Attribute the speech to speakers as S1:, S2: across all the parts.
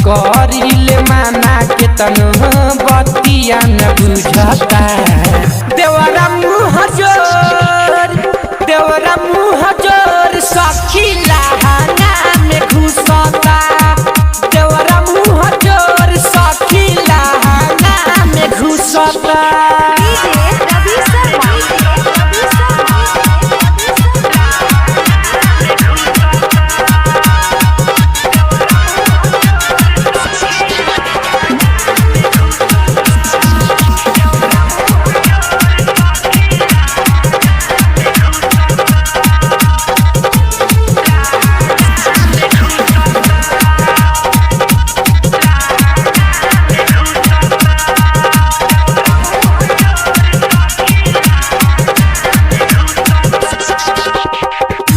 S1: करिले माना के तनु बतिया न बुझता देवरा मुँह जोर सखी लहंगा में घुसता देवरा मुँह जोर सखी लहंगा में घुसता।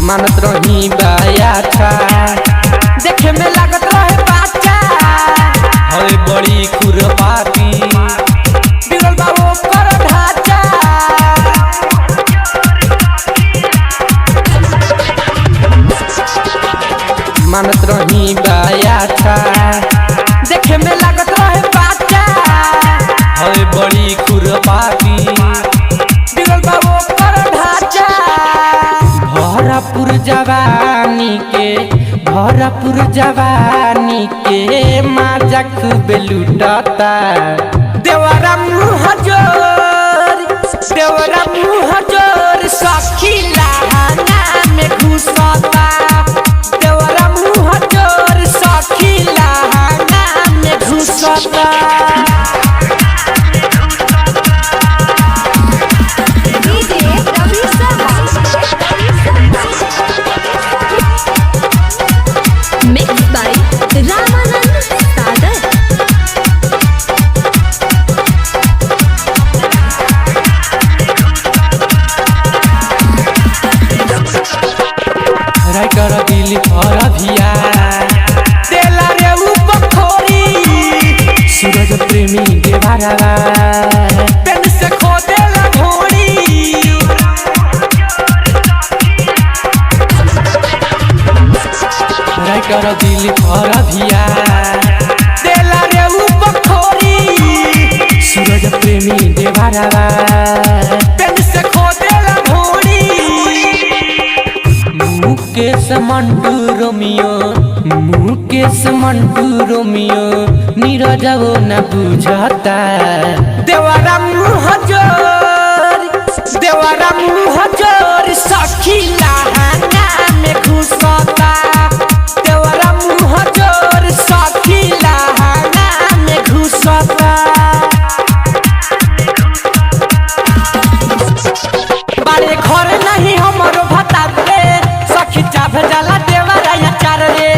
S1: मानत रही बाया था देखे में लागत रहे बाचा हवे बड़ी खुरपाती बिगल बाबू कर ढाचा मानत रही बाया था देखे में लागत रहे बाचा हवे बड़ी खुरपाती बिगल बाबू कर ढाचा भरपूर जवानी के माजा खूब लुटता देवरा मुँह जोर सखी लहंगा में घुसता देवरा मुँह जोर सखी लहंगा में घुसता। कर दिल पर भिया तेला रे उपखोरी सूरज प्रेमी के बारा पेन से खोदेला घोड़ी राय कर दिल पर भिया तेला रे उपखोरी सूरज प्रेमी के बारा पेन से खोदेला घोड़ी मुकेश मंटू रोमियो नीरज वो न बुझता देवरा मुँह जोर सखी लहंगा में घुसता देवरा मुँह जोर सखी लहंगा में घुसता। बारे घर नहीं हमरो भता रे सखी चाभ जाला देवरा या चार रे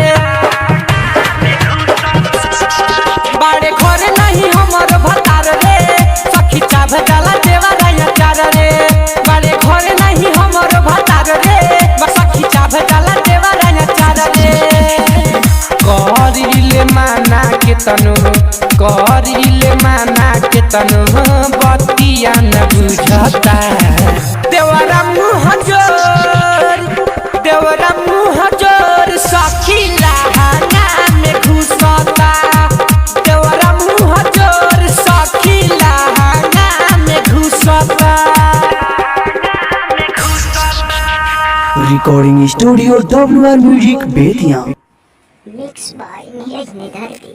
S1: बारे घर नहीं हमरो भता रे सखी चाभ जाला देवरा या चार रे बारे घर नहीं हमरो भता रे सखी चाभ जाला देवरा या चार रे करिले माना के तनु बतिया न बुझता देवरा मुँह जोर सखी लहंगा में घुसता देवरा मुँह जोर सखी लहंगा में घुसता।
S2: Recording studio WR music Bettiah
S3: mix by Neeraj निधर्ती।